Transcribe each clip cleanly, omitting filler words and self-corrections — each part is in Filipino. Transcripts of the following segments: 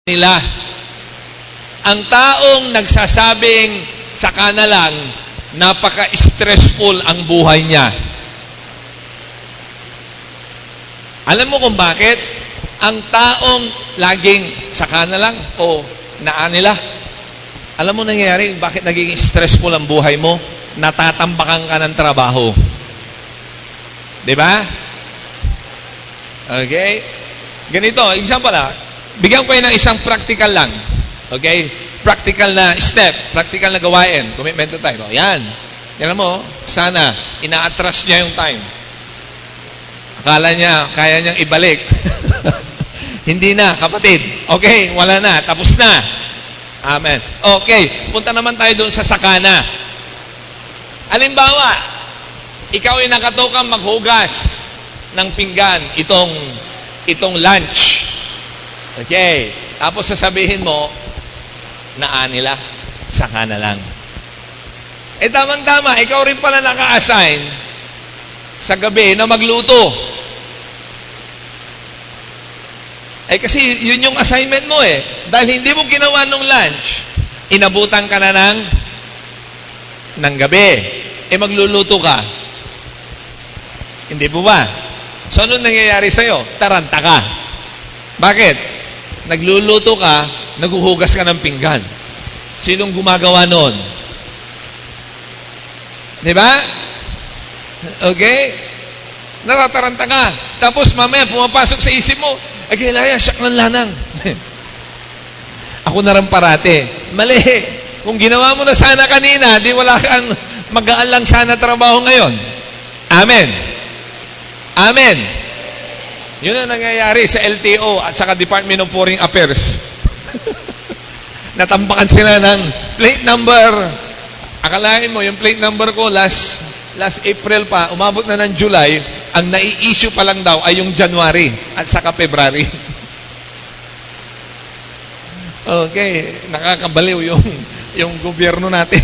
nila. Ang taong nagsasabing saka na lang, napaka-stressful ang buhay niya. Alam mo kung bakit? Ang taong laging saka na lang o naan nila. Alam mo nangyayari, bakit naging stressful ang buhay mo? Natatambakan ka ng trabaho. Diba? Okay? Ganito, example bigyan ko kayo ng isang practical lang. Okay? Practical na step, practical na gawain. Commitment to time. O, yan. Yan mo, sana, ina-atras niya yung time. Akala niya, kaya niyang ibalik. Hindi na, kapatid. Okay, wala na, tapos na. Amen. Okay, punta naman tayo doon sa sakana. Halimbawa, ikaw ay nakatukang maghugas ng pinggan itong lunch. Okay. Tapos sasabihin mo, naan nila, saka na lang. Eh tamang-tama, ikaw rin pala naka-assign sa gabi na magluto. Eh kasi yun yung assignment mo eh. Dahil hindi mo ginawa nung lunch, inabutan ka na ng gabi. Eh magluluto ka. Hindi po ba? So ano nangyayari sa'yo? Taranta ka. Bakit? Nagluluto ka, naghuhugas ka ng pinggan. Sinong gumagawa noon? Diba? Okay? Natataranta ka. Tapos mamaya pumapasok sa isip mo, ay kailangan, siyak ng lanang. Ako na rin parate. Mali. Kung ginawa mo na sana kanina, di wala kang magaan lang sana trabaho ngayon. Amen. Amen. Yun ang nangyayari sa LTO at saka Department of Foreign Affairs. Natambakan sila ng plate number. Akalain mo, yung plate number ko last April pa, umabot na ng July, ang nai-issue pa lang daw ay yung January at saka February. Okay, nakakabaliw yung gobyerno natin.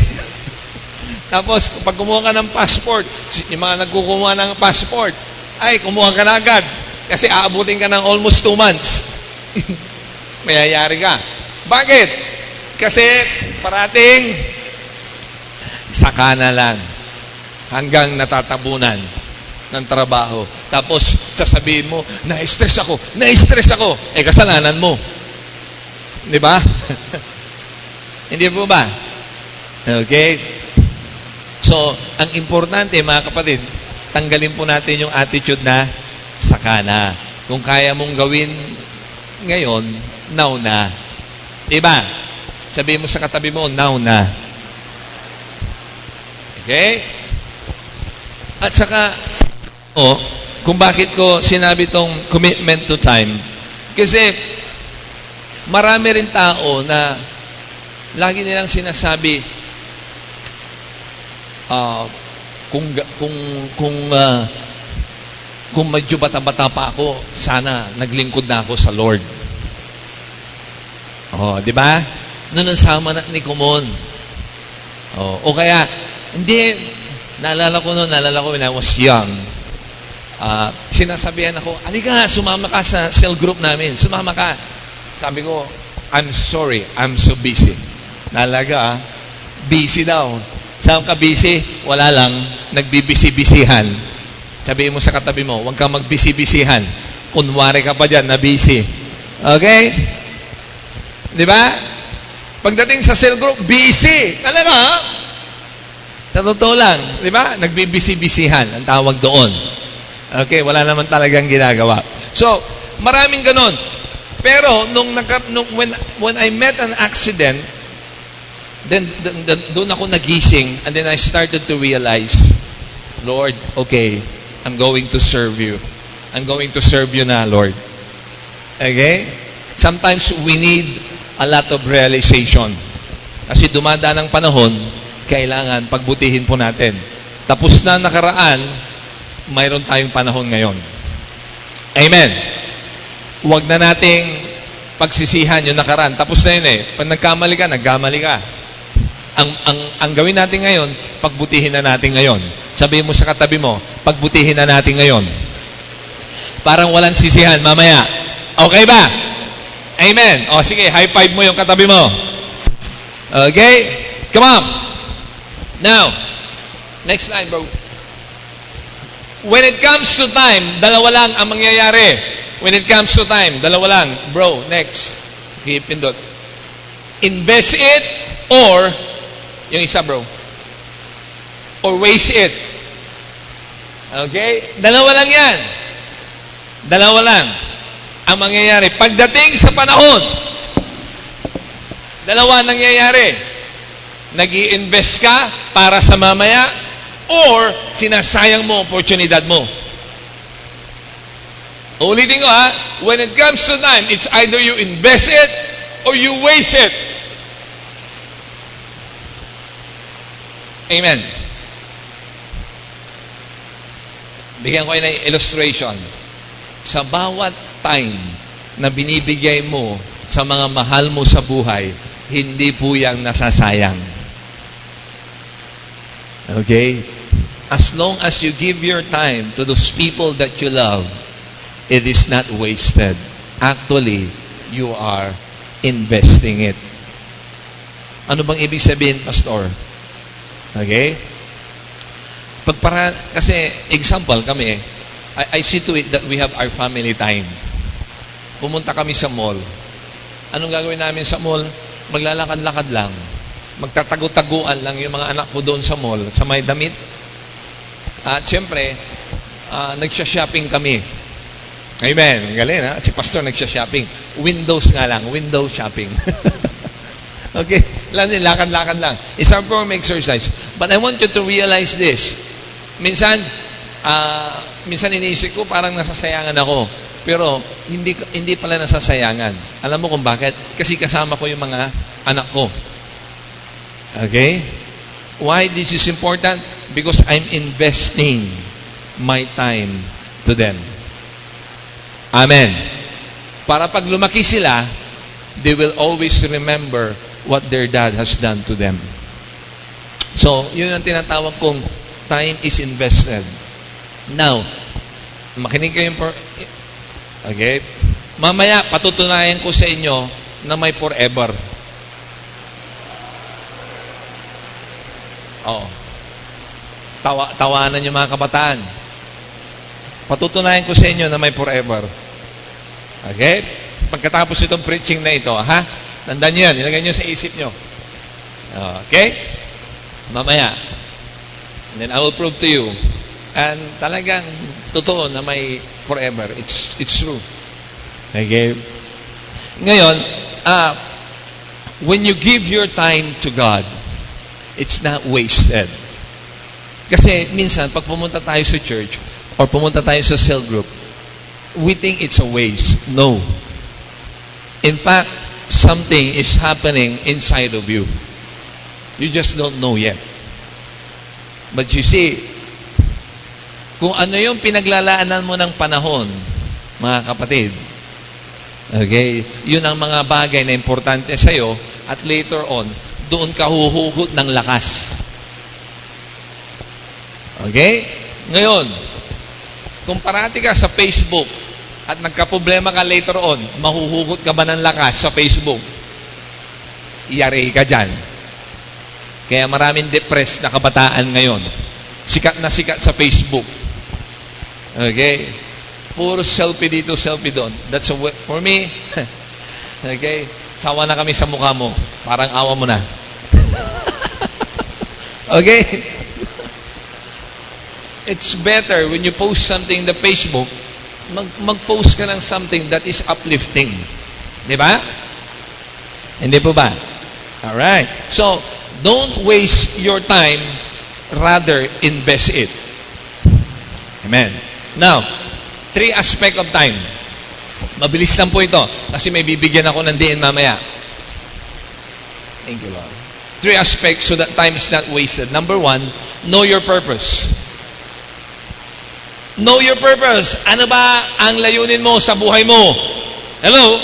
Tapos, pag kumuha ka ng passport, yung mga nagkukuha ng passport, ay, kumuha ka na agad. Kasi aabutin ka ng almost 2 months. Mayayari ka. Bakit? Kasi parating saka na lang hanggang natatabunan ng trabaho. Tapos sasabihin mo, na-stress ako. Eh, kasalanan mo. Di ba? Hindi po ba? Okay? So, ang importante mga kapatid, tanggalin po natin yung attitude na saka na. Kung kaya mong gawin ngayon, now na. Diba? Sabihin mo sa katabi mo, now na. Okay? At saka, kung bakit ko sinabi tong commitment to time. Kasi, marami rin tao na lagi nilang sinasabi, kung medyo bata-bata pa ako, sana naglingkod na ako sa Lord. Di ba? Noon ang sama ni Kumon. O kaya, hindi, naalala ko when I was young, sinasabihan ako, alika, sumama ka sa cell group namin. Sumama ka. Sabi ko, I'm sorry, I'm so busy. Nalaga, busy daw. Saan ka busy? Wala lang, nagbibisi-bisihan. Sabihin mo sa katabi mo, huwag kang magbisi-bisihan. Kunwari ka pa dyan na busy. Okay? Di ba? Pagdating sa cell group, busy. Talaga, ha? Sa totoo lang. Di ba? Nagbibisi-bisihan ang tawag doon. Okay? Wala naman talagang ginagawa. So, maraming ganon. Pero, when I met an accident, then doon ako nagising, and then I started to realize, Lord, okay, I'm going to serve you. I'm going to serve you na, Lord. Okay? Sometimes we need a lot of realization. Kasi dumadaan ang panahon, kailangan pagbutihin po natin. Tapos na nakaraan, mayroon tayong panahon ngayon. Amen. Huwag na nating pagsisihan yung nakaraan. Tapos na yun eh. Pag nagkamali ka. Ang gawin natin ngayon, pagbutihin na natin ngayon. Sabihin mo sa katabi mo, pagbutihin na natin ngayon. Parang walang sisihan mamaya. Okay ba? Amen. O, sige, high five mo yung katabi mo. Okay? Come on. Now, next line, bro. When it comes to time, dalawa lang ang mangyayari. When it comes to time, dalawa lang. Bro, next. Okay, pindot. Invest it or, yung isa, bro. Or waste it. Okay? Dalawa lang yan. Dalawa lang ang mangyayari. Pagdating sa panahon, dalawa nangyayari. Nag-i-invest ka para sa mamaya or sinasayang mo oportunidad mo. Ulitin ko ha, when it comes to time, it's either you invest it or you waste it. Amen. Bigyan ko ng illustration. Sa bawat time na binibigay mo sa mga mahal mo sa buhay, hindi po yang nasasayang. Okay? As long as you give your time to those people that you love, it is not wasted. Actually, you are investing it. Ano bang ibig sabihin, Pastor? Okay? Kasi, example kami, I see to it that we have our family time. Pumunta kami sa mall. Anong gagawin namin sa mall? Maglalakad-lakad lang. Magtatago-taguan lang yung mga anak ko doon sa mall, sa may damit. At siyempre, nagsha-shopping kami. Amen. Galing, ha? Si Pastor nagsha-shopping. Windows nga lang. Window shopping. Okay? Lakad-lakad lang. It's a form of exercise. But I want you to realize this. Minsan iniisip ko parang nasasayangan ako. Pero hindi pala nasasayangan. Alam mo kung bakit? Kasi kasama ko yung mga anak ko. Okay? Why this is important? Because I'm investing my time to them. Amen. Para pag lumaki sila, they will always remember what their dad has done to them. So, yun ang tinatawag kong time is invested. Now, makinig kayo okay? Mamaya, patutunayan ko sa inyo na may forever. Oo. Tawanan yung mga kabataan. Patutunayan ko sa inyo na may forever. Okay? Pagkatapos itong preaching na ito, ha? Tandaan nyo yan. Ilagay nyo sa isip nyo. Okay? Mamaya. And then I will prove to you. And talagang totoo na may forever. It's true. Okay? Ngayon, when you give your time to God, it's not wasted. Kasi minsan, pag pumunta tayo sa church or pumunta tayo sa cell group, we think it's a waste. No. In fact, something is happening inside of you. You just don't know yet. But you see, kung ano yung pinaglalaanan mo ng panahon, mga kapatid, okay, yun ang mga bagay na importante sa'yo at later on, doon ka huhugot ng lakas. Okay? Ngayon, kung parati ka sa Facebook at nagka-problema ka later on, mahuhugot ka ba ng lakas sa Facebook? Iyari ka dyan. Kaya maraming depressed na kabataan ngayon. Sikat na sikat sa Facebook. Okay? Puro selfie dito, selfie doon. That's for me. Okay? Sawa na kami sa mukha mo. Parang awa mo na. Okay? It's better when you post something in the Facebook, mag-post ka ng something that is uplifting. Di ba? Hindi po ba? Alright. So, don't waste your time, rather invest it. Amen. Now, 3 aspect of time. Mabilis lang po ito kasi may bibigyan ako ng diin mamaya. Thank you, Lord. 3 aspects so that time is not wasted. Number 1, know your purpose. Know your purpose. Ano ba ang layunin mo sa buhay mo? Hello?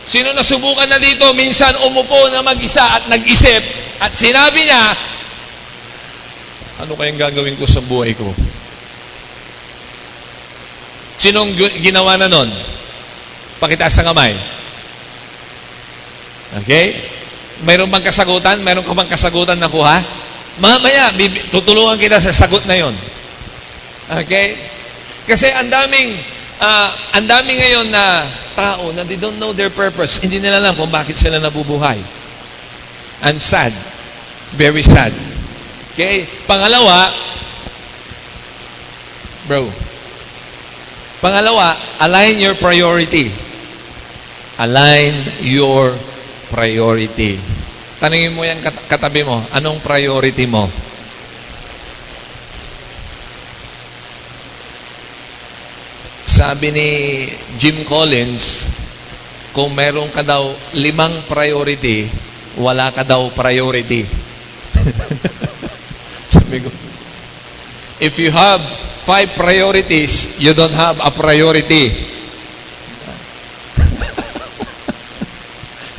Sino nasubukan na dito, minsan umupo na mag-isa at nag-isip at sinabi niya, ano kayang gagawin ko sa buhay ko? Sinong ginawa na nun? Pakitaas ang kamay. Okay? Mayroon bang kasagutan? Mayroon ka bang kasagutan na kuha? Mamaya, tutulungan kita sa sagot na yon. Okay? Kasi ang daming ngayon na tao na they don't know their purpose. Hindi nila alam kung bakit sila nabubuhay. And sad. Very sad. Okay? Pangalawa, align your priority. Align your priority. Tanungin mo yan katabi mo, anong priority mo? Sabi ni Jim Collins, kung meron ka daw 5 priority, wala ka daw priority. Sabi ko, if you have 5 priorities, you don't have a priority.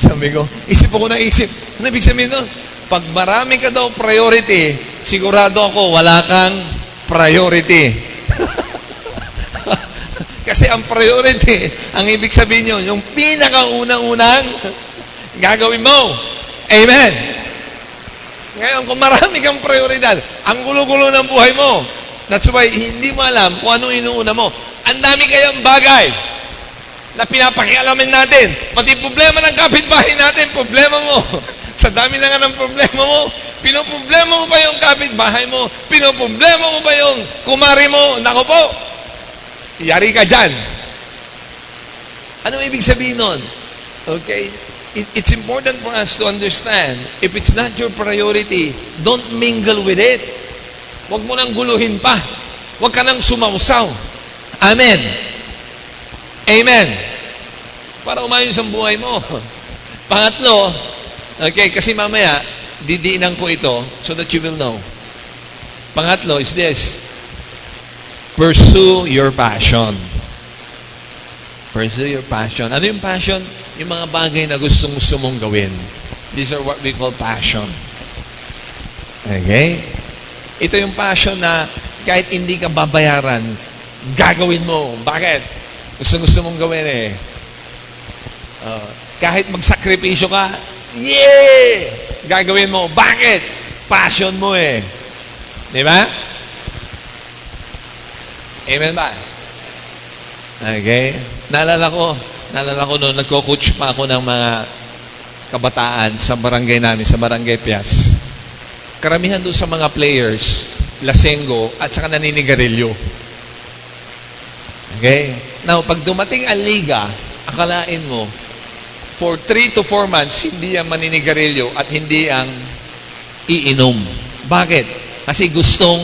Sabi ko, isip ako na isip. Ano ibig sabihin nun? Pag marami ka daw priority, sigurado ako wala kang priority. Kasi ang priority, ang ibig sabihin nyo, yung pinakaunang-unang gagawin mo. Amen. Ngayon, kung marami kang prioridad, ang gulo-gulo ng buhay mo. That's why, hindi mo alam kung anong inuuna mo. Ang dami kayang bagay na pinapakialamin natin. Pati problema ng kapitbahay natin, problema mo. Sa dami na nga ng problema mo, pinoproblema mo pa yung kapitbahay mo, pinoproblema mo pa yung kumari mo. Nako po, yari ka dyan. Ano ibig sabihin nun? Okay? It's important for us to understand, if it's not your priority, don't mingle with it. Huwag mo nang guluhin pa. Huwag ka nang sumausaw. Amen. Amen. Para umayos ang buhay mo. Pangatlo, okay, kasi mamaya, didiinan ko ito so that you will know. Pangatlo is this. Pursue your passion. Pursue your passion. Ano yung passion? Yung mga bagay na gustong mong gawin. These are what we call passion. Okay? Ito yung passion na kahit hindi ka babayaran, gagawin mo. Bakit? Gusto mong gawin eh. Kahit magsakripisyo ka, yeah! Gagawin mo. Bakit? Passion mo eh. Di ba? Amen ba? Okay? Naalala ko noon, nagko-coach pa ako ng mga kabataan sa barangay namin, sa Barangay Pias. Karamihan doon sa mga players, lasenggo, at saka naninigarilyo. Okay? Now, pag dumating ang liga, akalain mo, for 3 to 4 months, hindi ang maninigarilyo at hindi ang iinom. Bakit? Kasi gustong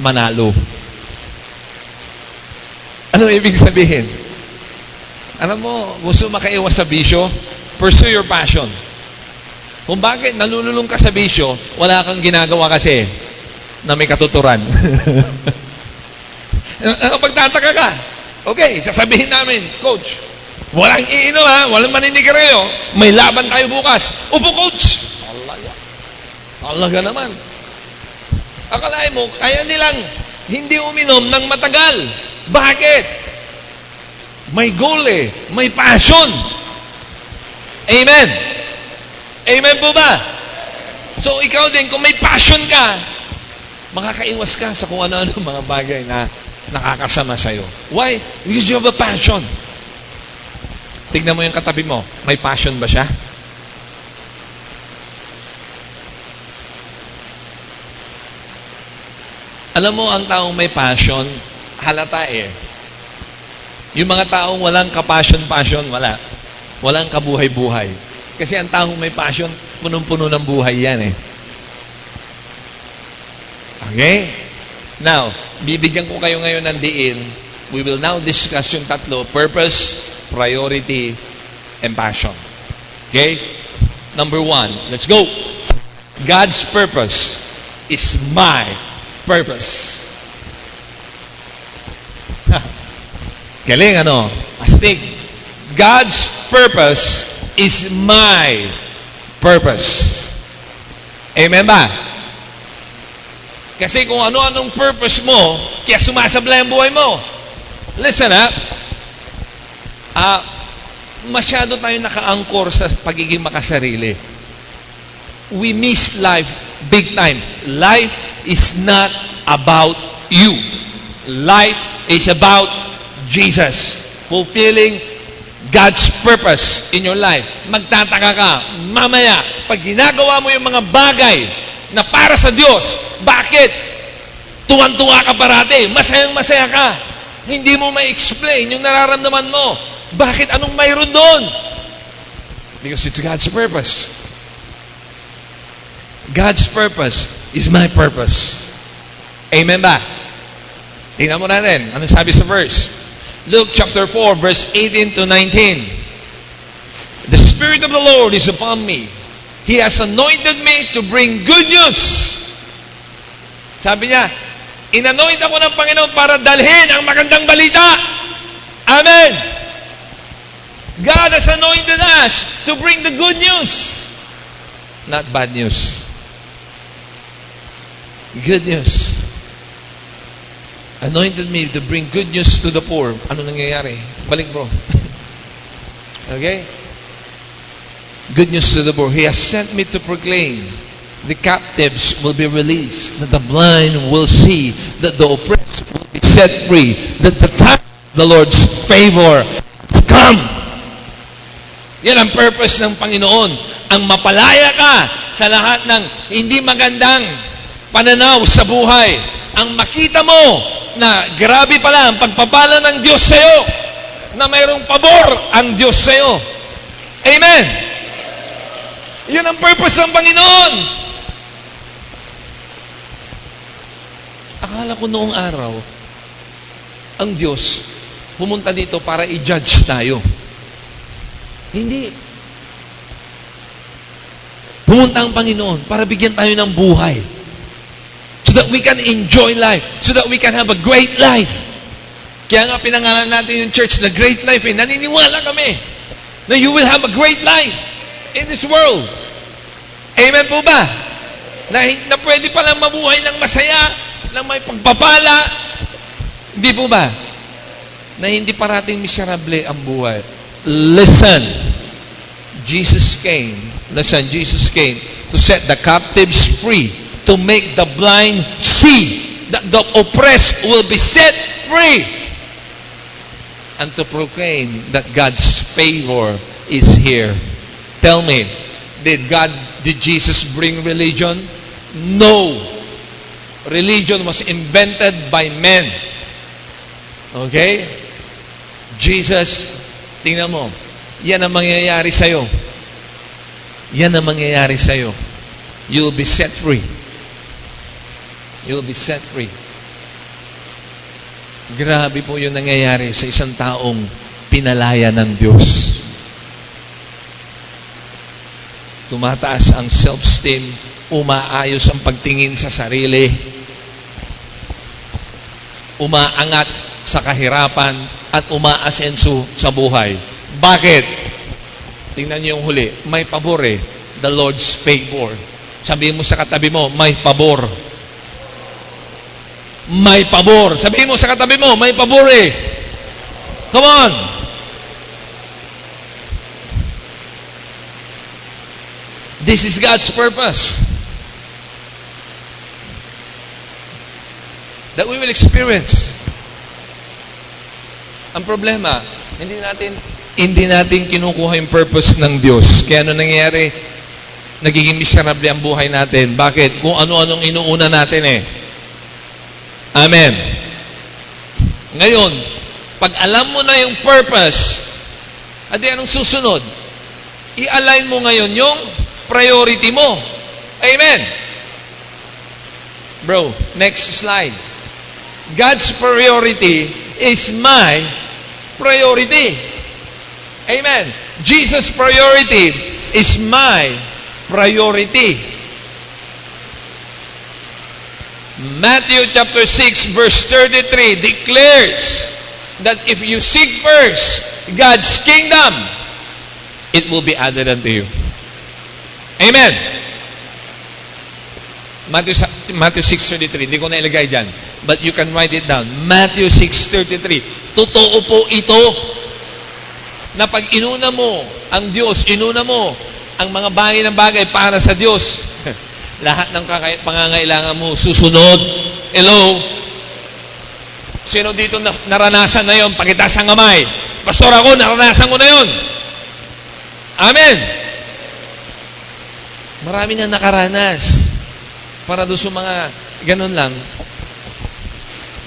manalo. Ano ibig sabihin? Alam mo, gusto makaiwas sa bisyo? Pursue your passion. Kung bakit nalululong ka sa bisyo, wala kang ginagawa kasi na may katuturan. Pagtataka ka, okay, sasabihin namin, Coach, walang iinom ha, walang maninigarilyo, may laban tayo bukas. Upo, Coach! Talaga naman. Akalain mo, kaya nilang hindi uminom ng matagal. Bakit? May goal eh. May passion. Amen. Amen po ba? So, ikaw din, kung may passion ka, makakaiwas ka sa kung ano-ano mga bagay na nakakasama sa'yo. Why? Because you have a passion. Tignan mo yung katabi mo. May passion ba siya? Alam mo, ang taong may passion, halata eh. Yung mga taong walang ka-passion, wala. Walang kabuhay-buhay. Kasi ang taong may passion, punong-puno ng buhay yan eh. Okay? Now, bibigyan ko kayo ngayon ng diin. We will now discuss yung tatlo. Purpose, priority, and passion. Okay? Number 1. Let's go. God's purpose is my purpose. Galing, ano? Astig. God's purpose is my purpose. Amen ba? Kasi kung ano-anong purpose mo, kaya sumasablay ang buhay mo. Listen up. masyado tayo nakaangkor sa pagiging makasarili. We miss life big time. Life is not about you. Life is about Jesus. Fulfilling God's purpose in your life. Magtataka ka, mamaya, pag ginagawa mo yung mga bagay na para sa Diyos, bakit? Tuwan-tuwa ka parati, masayang-masaya ka. Hindi mo ma-explain yung nararamdaman mo. Bakit? Anong mayroon doon? Because it's God's purpose. God's purpose is my purpose. Amen ba? Tingnan mo natin. Anong sabi sa verse? Luke chapter 4, verse 18 to 19. The Spirit of the Lord is upon me. He has anointed me to bring good news. Sabi niya, inanoint ako ng Panginoon para dalhin ang magandang balita. Amen. God has anointed us to bring the good news. Not bad news. Good news. Anointed me to bring good news to the poor. Ano nangyayari? Balik bro. Okay? Good news to the poor. He has sent me to proclaim the captives will be released, that the blind will see, that the oppressed will be set free, that the time of the Lord's favor has come. Yan ang purpose ng Panginoon. Ang mapalaya ka sa lahat ng hindi magandang pananaw sa buhay. Ang makita mo na grabe pala ang pagpapala ng Diyos sa'yo, na mayroong pabor ang Diyos sa'yo. Amen! Yan ang purpose ng Panginoon. Akala ko noong araw, ang Diyos pumunta dito para i-judge tayo. Hindi. Pumunta ang Panginoon para bigyan tayo ng buhay. So that we can enjoy life. So that we can have a great life. Kaya nga pinangalan natin yung church na Great Life. Naniniwala kami na you will have a great life in this world. Amen po ba? Na pwede palang mabuhay ng masaya, ng may pagpapala. Hindi po ba? Na hindi parating miserable ang buhay. Listen. Jesus came to set the captives free, to make the blind see, that the oppressed will be set free, and to proclaim that God's favor is here. Tell me, did Jesus bring religion? No. Religion was invented by men. Okay? Jesus, tingnan mo, yan ang mangyayari sa'yo. Yan ang mangyayari sa'yo. You'll be set free. You'll be set free. Grabe po yung nangyayari sa isang taong pinalaya ng Diyos. Tumataas ang self-esteem, umaayos ang pagtingin sa sarili, umaangat sa kahirapan, at umaasenso sa buhay. Bakit? Tingnan niyo yung huli. May pabor eh. The Lord's favor. Sabihin mo sa katabi mo, may pabor. May pabor. Sabihin mo sa katabi mo, may pabor eh. Come on. This is God's purpose. That we will experience. Ang problema, hindi natin kinukuha yung purpose ng Diyos. Kaya ano nangyayari? Nagiging miserable ang buhay natin. Bakit? Kung ano-anong inuuna natin eh. Amen. Ngayon, pag alam mo na yung purpose, adi anong susunod? I-align mo ngayon yung priority mo. Amen. Bro, next slide. God's priority is my priority. Amen. Jesus' priority is my priority. Matthew chapter 6 verse 33 declares that if you seek first God's kingdom, it will be added unto you. Amen. Matthew 6:33. Hindi ko na ilagay dyan. But you can write it down. Matthew 6:33. Totoo po ito. na pag inuna mo ang Diyos, inuna mo ang mga bagay ng bagay para sa Diyos, lahat ng pangangailangan mo susunod. Hello? Sino dito naranasan na yon? Pakitaas ang kamay. Pastor, ako, naranasan ko na yon. Amen. Marami na nakaranas. Para doon sa mga ganun lang.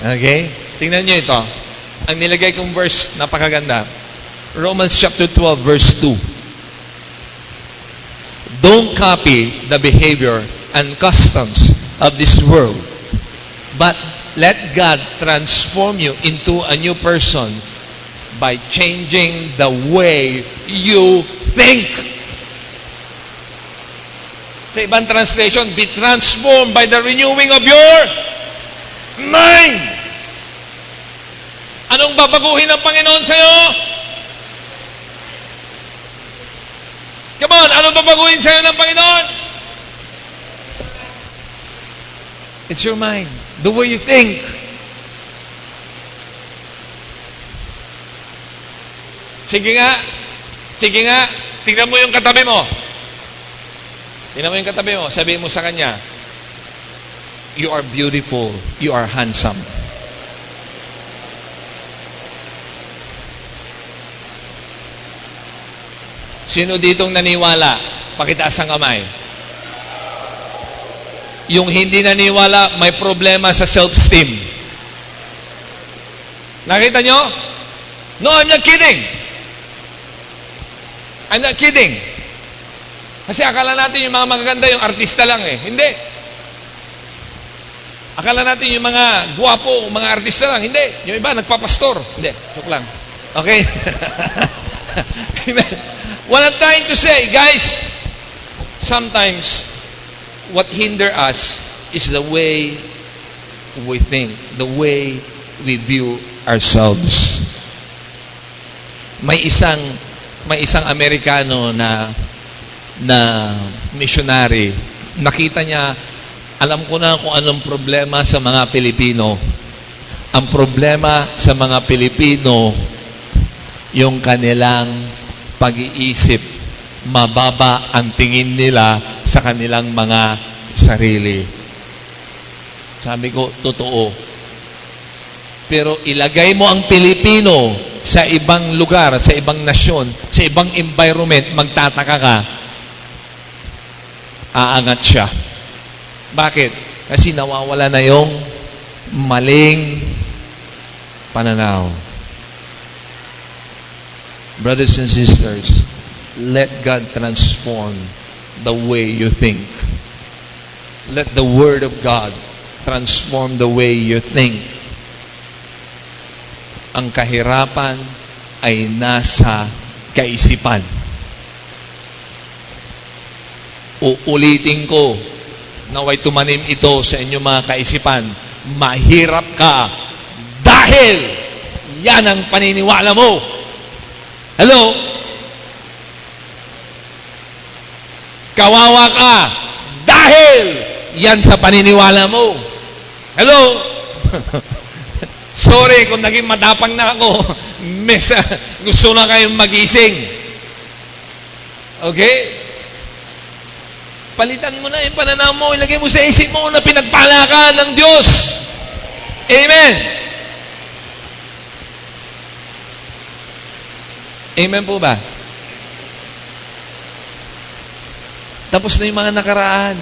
Okay? Tingnan nyo ito. Ang nilagay kong verse, napakaganda. Romans chapter 12, verse 2. Don't copy the behavior and customs of this world, but let God transform you into a new person by changing the way you think. Sa ibang translation, be transformed by the renewing of your mind. Anong babaguhin ng Panginoon sa'yo? Come on, anong babaguhin sa'yo ng Panginoon? It's your mind. The way you think. Sige nga. Sige nga. Tingnan mo yung katabi mo. Tingnan mo yung katabi mo. Sabihin mo sa kanya, you are beautiful. You are handsome. Sino ditong naniwala? Pakitaas ang kamay. Yung hindi naniwala, may problema sa self-esteem. Nakita nyo? No, I'm not kidding. I'm not kidding. Kasi akala natin yung mga magaganda, yung artista lang eh. Hindi. Akala natin yung mga guwapo, mga artista lang. Hindi. Yung iba, nagpapastor. Hindi. Joke lang. Okay? Amen. What I'm trying to say, guys, sometimes what hinder us is the way we think, the way we view ourselves. May isang Amerikano na missionary. Nakita niya, alam ko na kung anong problema sa mga Pilipino. Ang problema sa mga Pilipino, yung kanilang pag-iisip, mababa ang tingin nila sa kanilang mga sarili. Sabi ko, totoo. Pero ilagay mo ang Pilipino sa ibang lugar, sa ibang nasyon, sa ibang environment, magtataka ka, aangat siya. Bakit? Kasi nawawala na yung maling pananaw. Brothers and sisters, let God transform the way you think. Let the Word of God transform the way you think. Ang kahirapan ay nasa kaisipan. Uulitin ko, naway tumanim ito sa inyong mga kaisipan. Mahirap ka dahil yan ang paniniwala mo. Hello? Kawawa ka dahil yan sa paniniwala mo. Hello? Sorry kung naging matapang na ako. Gusto na kayong magising. Okay? Palitan mo na yung pananaw mo. Ilagay mo sa isip mo na pinagpala ka ng Diyos. Amen. Amen po ba? Tapos na yung mga nakaraan.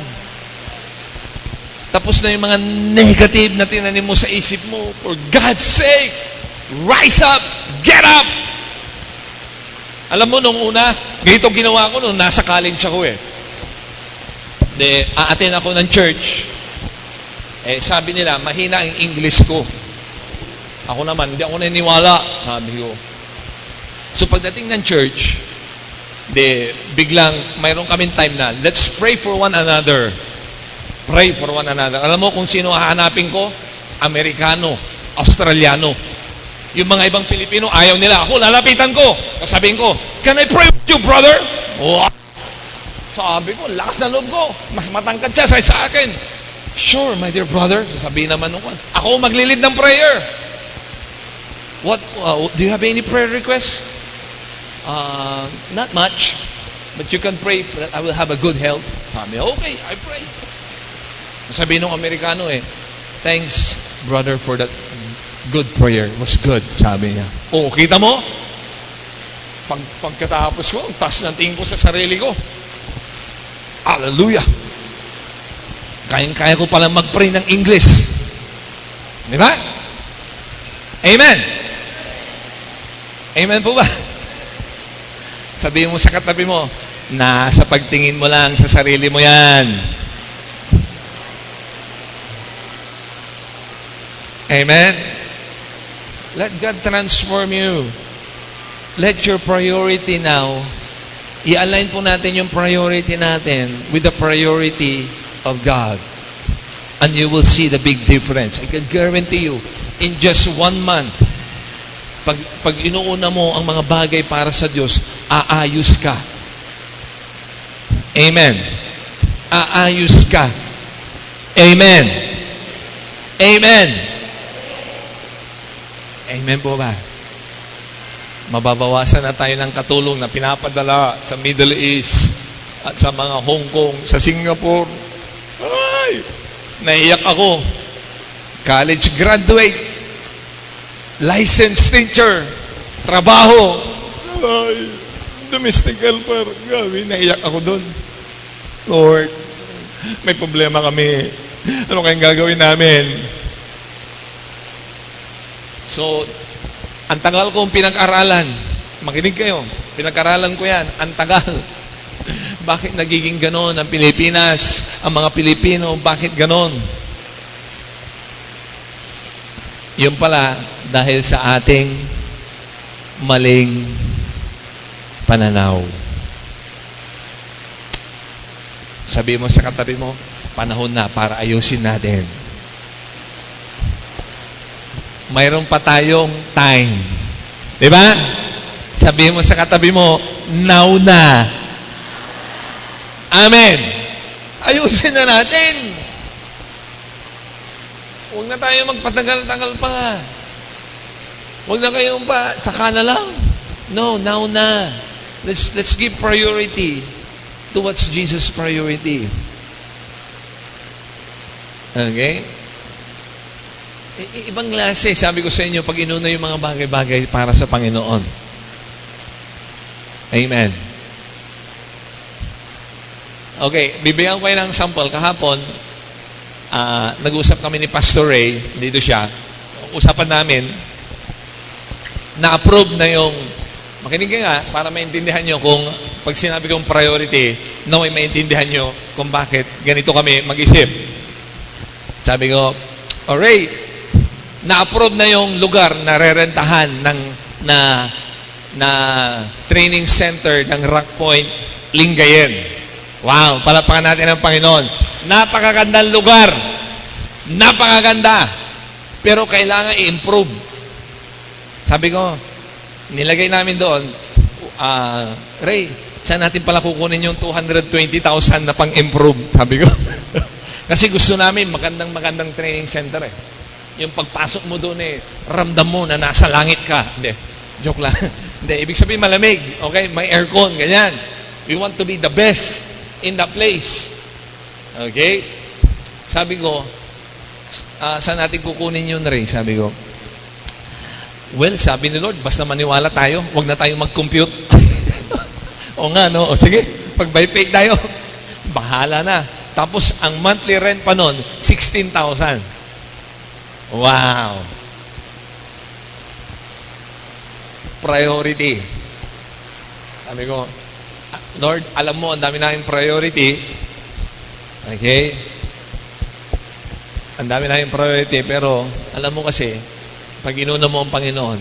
Tapos na yung mga negative na tinanim mo sa isip mo. For God's sake, rise up, get up. Alam mo, nung una, ganito ginawa ko nung nasa college ako eh. Aaten ako ng church. Sabi nila, mahina ang English ko. Ako naman, hindi ako naniniwala. Sabi ko. So pagdating ng church, biglang mayroon kaming time na, let's pray for one another. Pray for one another. Alam mo kung sino hahanapin ko? Amerikano, Australiano. Yung mga ibang Pilipino, ayaw nila. Ako, lalapitan ko. Sabihin ko, can I pray with you, brother? Oh. Sabi ko, lakas na loob ko. Mas matangkad siya sa akin. Sure, my dear brother. Sabihin naman nung ako maglilid ng prayer. What? Do you have any prayer requests? Not much, but you can pray that I will have a good health. Sabi, okay, I pray. Sabi nung Amerikano thanks, brother, for that good prayer. It was good, sabi niya. Oh, kita mo? Pagkatapos ko, ang taas ng tingin ko sa sarili ko. Hallelujah! Kayang-kaya ko palang mag-pray ng English. Di ba? Amen! Amen po ba? Sabihin mo sa katabi mo, nasa pagtingin mo lang sa sarili mo yan. Amen? Let God transform you. Let your priority now, i-align po natin yung priority natin with the priority of God. And you will see the big difference. I can guarantee you, in just 1 month, pag inuuna mo ang mga bagay para sa Diyos, aayos ka. Amen. Aayos ka. Amen. Amen. Amen po ba? Mababawasan na tayo ng katulong na pinapadala sa Middle East at sa mga Hong Kong, sa Singapore. Ay! Naiyak ako. College graduate. Licensed teacher. Trabaho. Ay! Domestic helper. Grabe, naiyak ako doon. Lord, may problema kami. Ano kayang gagawin namin? So, ang tagal kong pinag-aralan. Makinig kayo. Pinag-aralan ko yan. Ang tagal. Bakit nagiging ganon ang Pilipinas? Ang mga Pilipino, bakit ganon? Yung pala, dahil sa ating maling pananaw. Sabi mo sa katabi mo, panahon na para ayusin natin. Mayroon pa tayong time. Diba? Sabi mo sa katabi mo, now na. Amen. Ayusin na natin. Huwag na tayo magpatagal-tagal pa. Huwag na kayong pa, saka na lang. No, now na. Let's give priority to what's Jesus' priority. Okay? Ibang klase, sabi ko sa inyo, pag inuna yung mga bagay-bagay para sa Panginoon. Amen. Okay, bibigyan ko kayo ng sample. Kahapon, nag-usap kami ni Pastor Ray, dito siya. Usapan namin, na-approve na yung, makinig ka nga, para maintindihan nyo kung, pag sinabi kong priority, no, may maintindihan nyo kung bakit ganito kami mag-isip. Sabi ko, Ray, na-approve na yung lugar na rerentahan na training center ng Rock Point, Lingayen. Wow, palapakan natin ang Panginoon. Napakagandang lugar. Napakaganda. Pero kailangan i-improve. Sabi ko, nilagay namin doon, Ray, saan natin pala kukunin yung 220,000 na pang-improve? Sabi ko. Kasi gusto namin magandang training center eh. Yung pagpasok mo doon ramdam mo na nasa langit ka. Hindi, joke lang. Hindi, ibig sabihin malamig. Okay, may aircon, ganyan. We want to be the best in the place. Okay? Sabi ko, saan natin kukunin yun, Ray? Sabi ko, well, sabi ni Lord, basta maniwala tayo, huwag na tayong mag-compute. O nga, no? O sige, pag by faith tayo, bahala na. Tapos, ang monthly rent pa nun, 16,000. Wow! Priority. Sabi ko, Lord, alam mo, ang dami namin priority. Okay? Ang dami namin priority, pero alam mo kasi, pag inuna mo ang Panginoon,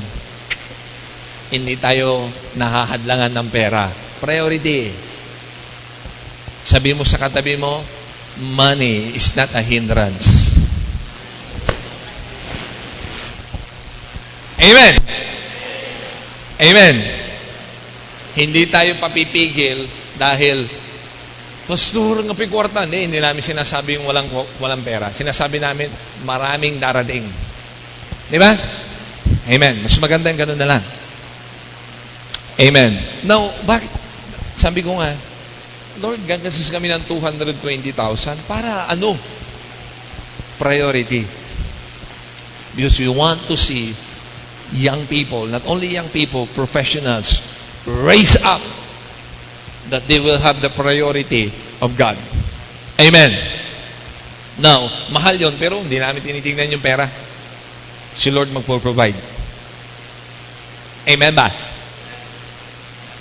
hindi tayo nahahadlangan ng pera. Priority. Sabi mo sa katabi mo, money is not a hindrance. Amen. Amen. Hindi tayo papipigil dahil pastor, ng pikwarta. Hindi namin sinasabi yung walang pera. Sinasabi namin, maraming darating. Di ba? Amen. Mas maganda yung ganun na lang. Amen. Now, bakit? Sabi ko nga, Lord, gagastos kami ng 220,000 para ano? Priority. Because we want to see young people, not only young people, professionals, raise up that they will have the priority of God. Amen. Now, mahal yon pero hindi namin tinitingnan yung pera. Si Lord magpo-provide. Amen ba?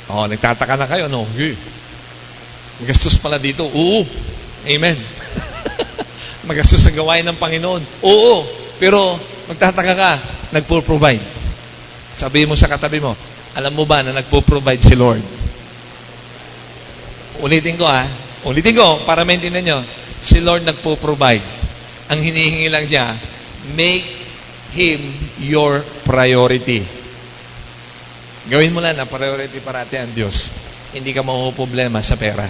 Nagtataka na kayo, no? Magastos pala dito. Oo. Amen. Magastos sa gawain ng Panginoon. Oo. Pero, magtataka ka, nagpo-provide. Sabihin mo sa katabi mo, alam mo ba na nagpo-provide si Lord? Ulitin ko para maintindihan nyo. Si Lord nagpo-provide. Ang hinihingi lang niya, make Him your priority. Gawin mo lang na priority parati ang Diyos. Hindi ka mapuproblema sa pera.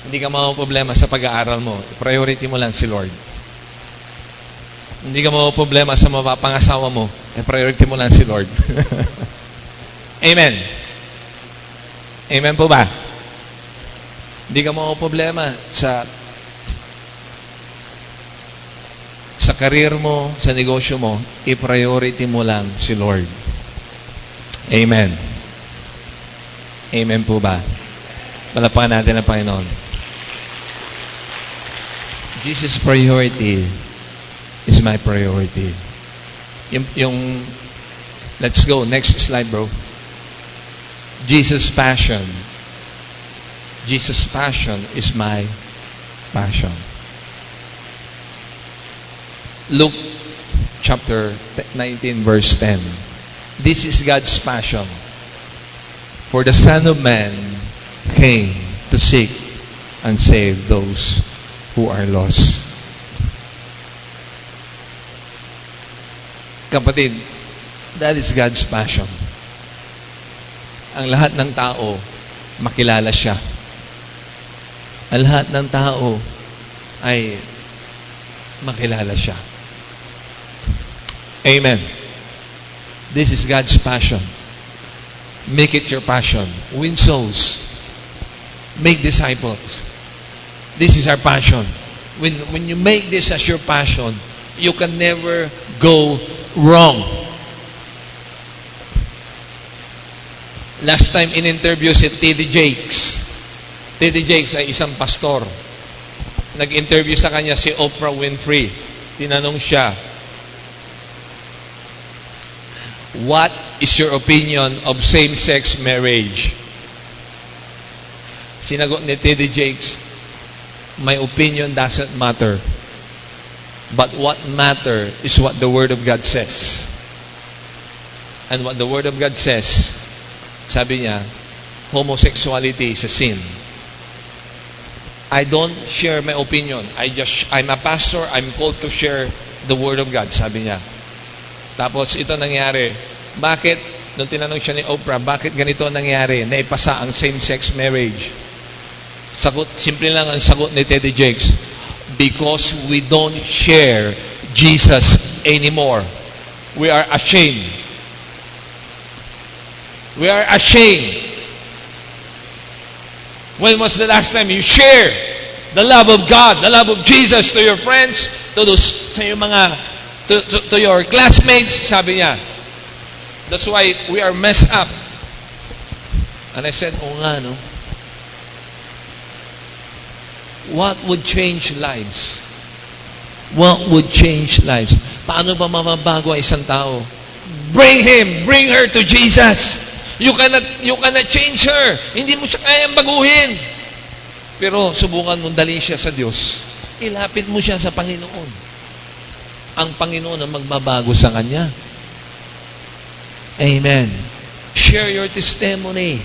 Hindi ka mapuproblema sa pag-aaral mo. Priority mo lang si Lord. Hindi ka mapuproblema sa mapapangasawa mo. Priority mo lang si Lord. Amen. Amen po ba? Hindi ka mapuproblema sa career mo, sa negosyo mo, i-priority mo lang si Lord. Amen. Amen po ba? Palapakan natin ang Panginoon. Jesus' priority is my priority. Let's go. Next slide, bro. Jesus' passion. Jesus' passion is my passion. Luke chapter 19, verse 10. This is God's passion. For the Son of Man came to seek and save those who are lost. Kapatid, that is God's passion. Ang lahat ng tao, makilala siya. Ang lahat ng tao ay makilala siya. Amen. This is God's passion. Make it your passion. Win souls. Make disciples. This is our passion. When you make this as your passion, you can never go wrong. Last time in-interview si T.D. Jakes. T.D. Jakes ay isang pastor. Nag-interview sa kanya si Oprah Winfrey. Tinanong siya, what is your opinion of same-sex marriage? Sinagot ni T.D. Jakes, my opinion doesn't matter. But what matter is what the Word of God says. And what the Word of God says, sabi niya, homosexuality is a sin. I don't share my opinion. I'm a pastor, I'm called to share the Word of God, sabi niya. Tapos ito nangyari. Bakit? Nung tinanong siya ni Oprah, bakit ganito nangyari? Naipasa ang same-sex marriage. Simple lang ang sagot ni T.D. Jakes. Because we don't share Jesus anymore. We are ashamed. We are ashamed. When was the last time you shared the love of God, the love of Jesus to your friends, to your classmates? Sabi niya. That's why we are messed up. And I said, oh nga, no? What would change lives? What would change lives? Paano ba mababago ang isang tao? Bring her to Jesus. You cannot change her. Hindi mo siya kayang baguhin. Pero subukan mong dali siya sa Diyos. Ilapit mo siya sa Panginoon. Ang Panginoon ang magbabago sa kanya. Amen. Share your testimony.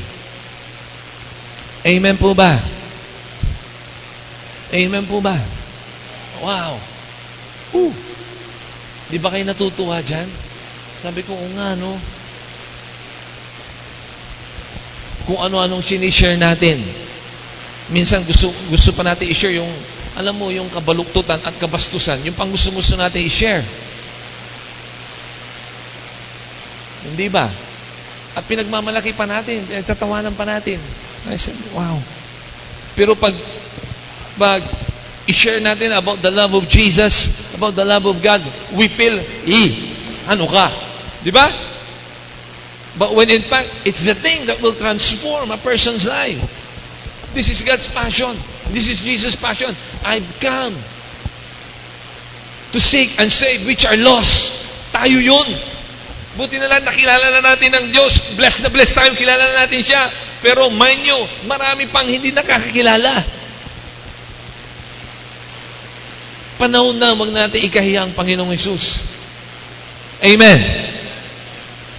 Amen po ba? Amen po ba? Wow. Di ba kayo natutuwa dyan? Sabi ko, nga, no? Kung ano-anong sinishare natin. Minsan gusto pa natin i-share yung, alam mo, yung kabaluktutan at kabastusan. Yung pang gusto natin i-share. Hindi ba? At pinagmamalaki pa natin, pinagtatawanan pa natin. I said, wow. Pero pag i-share natin about the love of Jesus, about the love of God, we feel, ano ka? Di ba? But when in fact, it's the thing that will transform a person's life. This is God's passion. This is Jesus' passion. I've come to seek and save which are lost. Tayo yun. Buti na lang nakilala na natin ang Diyos. Blessed na blessed tayo, kilala na natin siya. Pero mind nyo, marami pang hindi nakakakilala. Panahon na wag natin ikahiya ang Panginoong Hesus. Amen.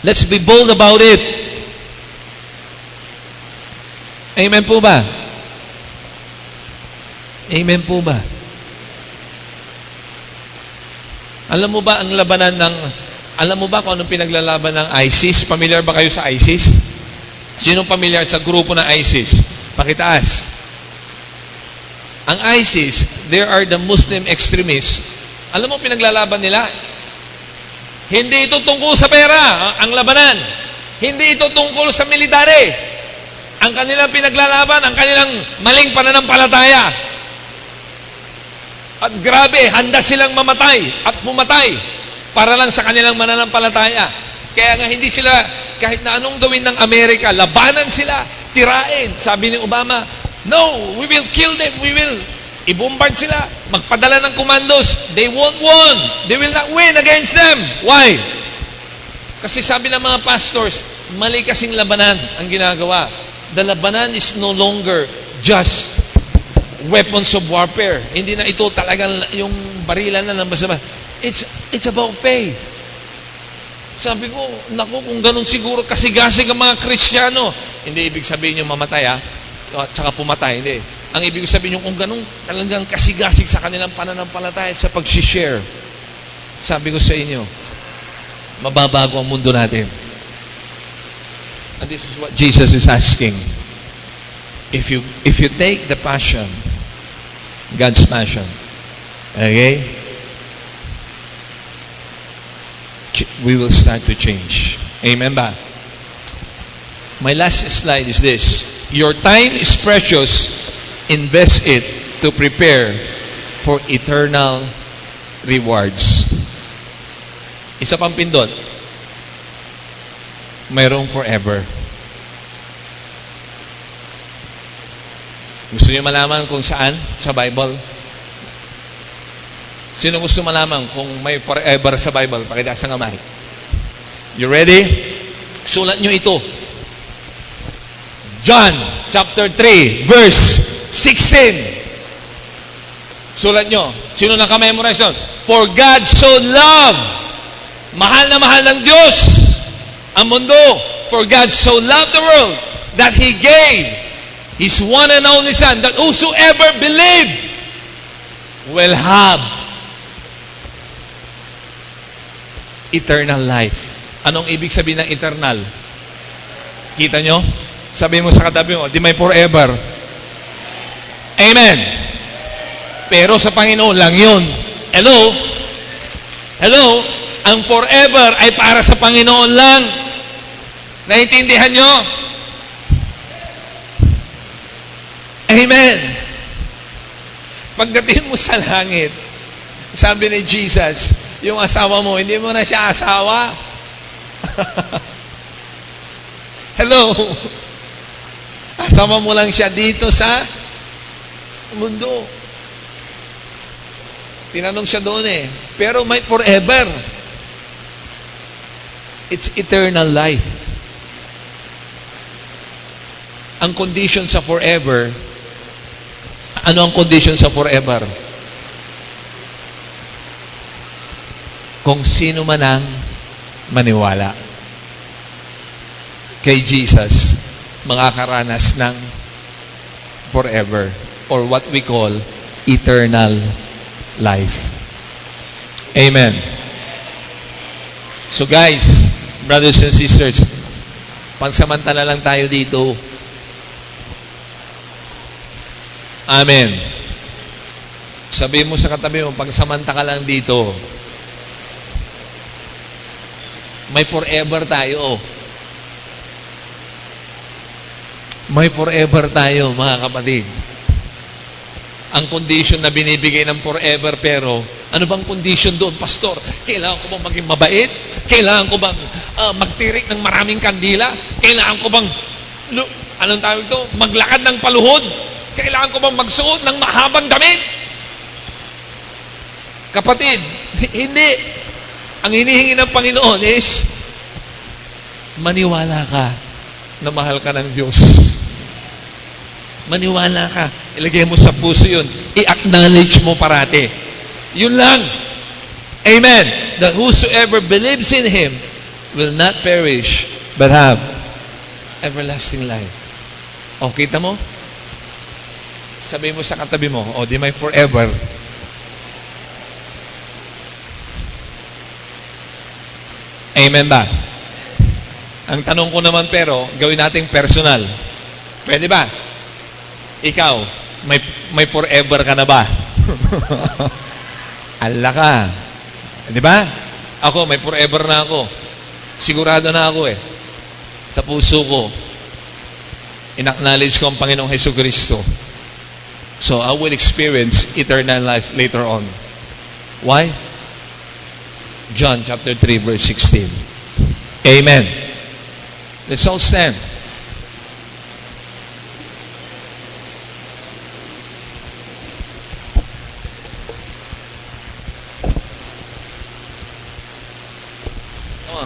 Let's be bold about it. Amen po ba? Amen po ba? Alam mo ba kung anong pinaglalaban ng ISIS? Familiar ba kayo sa ISIS? Sinong familiar sa grupo ng ISIS? Pakitaas. Ang ISIS, there are the Muslim extremists. Alam mo pinaglalaban nila? Hindi ito tungkol sa pera, ang labanan. Hindi ito tungkol sa military. Ang kanilang pinaglalaban, ang kanilang maling pananampalataya. At grabe, handa silang mamatay at pumatay para lang sa kanilang mananampalataya. Kaya nga hindi sila, kahit na anong gawin ng Amerika, labanan sila, tirain. Sabi ni Obama, no, we will kill them, we will i-bombard sila, magpadala ng commandos, they won't win, they will not win against them. Why? Kasi sabi ng mga pastors, mali kasing labanan ang ginagawa. The labanan is no longer just weapons of warfare. Hindi na ito talagang yung barilan na ng basta. It's about faith. Sabi ko, naku, kung ganun siguro kasigasig ang mga Kristiyano. Hindi ibig sabihin yung mamatay at saka pumatay. Hindi. Ang ibig sabihin yung kung ganun talagang kasigasig sa kanilang pananampalataya sa pag-share. Sabi ko sa inyo, mababago ang mundo natin. And this is what Jesus is asking. If you take the passion, God's passion, okay, we will start to change. Amen ba? My last slide is this. Your time is precious. Invest it to prepare for eternal rewards. Isa pang pindot. Mayroong forever. Gusto niyo malaman kung saan sa Bible? Sino gusto malaman kung may forever sa Bible? Pakitaas ang kamay. You ready? Sulat niyo ito. John chapter 3 verse 16. Sulat nyo. Sino naka-memorize yun? For God so loved, mahal na mahal ng Diyos ang mundo. For God so loved the world that He gave His one and only Son, that whosoever believe will have eternal life. Anong ibig sabihin ng eternal? Kita nyo? Sabi mo sa katabi mo, di may forever. Amen. Pero sa Panginoon lang yun. Hello? Hello? Ang forever ay para sa Panginoon lang. Naintindihan nyo? Amen. Pagdating mo sa langit, sabi ni Jesus, yung asawa mo, hindi mo na siya asawa. Hello? Asawa mo lang siya dito sa mundo. Tinanong siya doon pero may forever. It's eternal life. Ang condition sa forever, ano ang condition sa forever? Kung sino man ang maniwala kay Jesus, makakaranas ng forever, or what we call eternal life. Amen. So guys, brothers and sisters, pansamantala lang tayo dito. Amen. Sabihin mo sa katabi mo, pagsamanta ka lang dito. May forever tayo. May forever tayo, mga kapatid. Ang condition na binibigay ng forever, pero ano bang condition doon, pastor? Kailangan ko bang maging mabait? Kailangan ko bang magtirik ng maraming kandila? Kailangan ko bang, anong tawag ito? Maglakad ng paluhod? Kailangan ko bang magsuot ng mahabang damit? Kapatid, hindi. Ang hinihingi ng Panginoon is, maniwala ka na mahal ka ng Diyos. Maniwala ka. Ilagay mo sa puso yun. I-acknowledge mo parati. Yun lang. Amen. That whosoever believes in Him will not perish, but have everlasting life. O, kita mo? Sabi mo sa katabi mo, o, di may forever. Amen ba? Ang tanong ko naman pero, gawin nating personal. Pwede ba? Ikaw, may forever ka na ba? Ala ka. Di ba? Ako, may forever na ako. Sigurado na ako eh. Sa puso ko, in-acknowledge ko ang Panginoong Jesucristo. So, I will experience eternal life later on. Why? John chapter 3, verse 16. Amen. Let's all stand.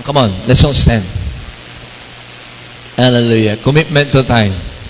Come on. Let's all stand. Hallelujah. Commitment to time.